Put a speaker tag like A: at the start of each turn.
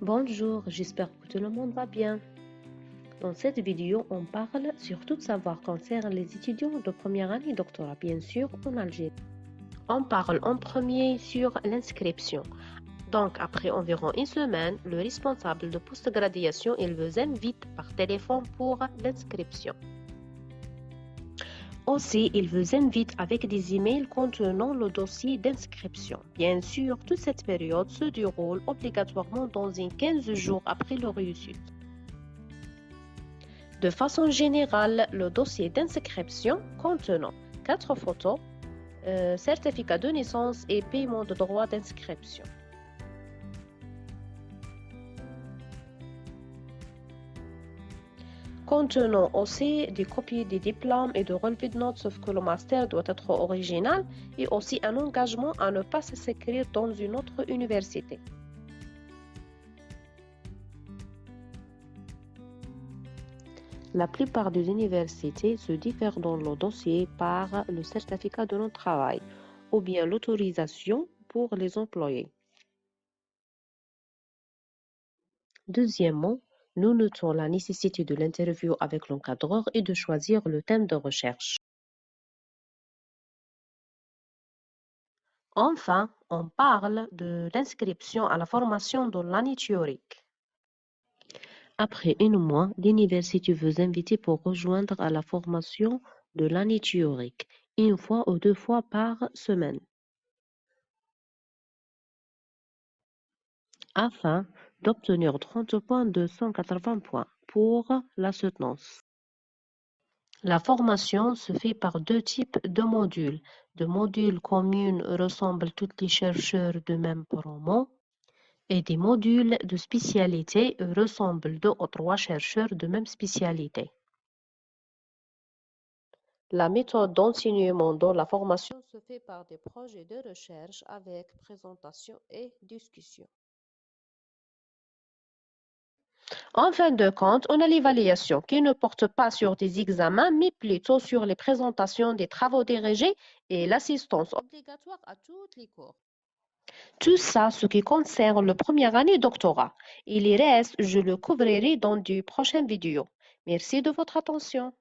A: Bonjour, j'espère que tout le monde va bien. Dans cette vidéo, on parle sur tout savoir concernant les étudiants de première année doctorat, bien sûr, en Algérie. On parle en premier sur l'inscription. Donc, après environ une semaine, le responsable de post-graduation, il vous invite par téléphone pour l'inscription. Aussi, il vous invite avec des emails contenant le dossier d'inscription. Bien sûr, toute cette période se déroule obligatoirement dans 15 jours après le réussite. De façon générale, le dossier d'inscription contenant 4 photos, certificat de naissance et paiement de droits d'inscription. Contenant aussi des copies des diplômes et de relevés de notes, sauf que le master doit être original, et aussi un engagement à ne pas s'inscrire dans une autre université. La plupart des universités se diffèrent dans le dossier par le certificat de non-travail ou bien l'autorisation pour les employés. Deuxièmement, nous notons la nécessité de l'interview avec l'encadreur et de choisir le thème de recherche. Enfin, on parle de l'inscription à la formation de l'année théorique. Après un mois, l'université vous invite pour rejoindre à la formation de l'année théorique, une fois ou 2 fois par semaine, afin d'obtenir 30 points de 180 points pour la soutenance. La formation se fait par 2 types de modules. De modules communs ressemblent tous les chercheurs de même promo, et des modules de spécialité ressemblent 2 ou 3 chercheurs de même spécialité. La méthode d'enseignement dans la formation se fait par des projets de recherche avec présentation et discussion. En fin de compte, on a l'évaluation qui ne porte pas sur des examens, mais plutôt sur les présentations des travaux dirigés et l'assistance obligatoire à toutes les cours. Tout ça, ce qui concerne la première année doctorat. Et les restes, je le couvrirai dans de prochaines vidéos. Merci de votre attention.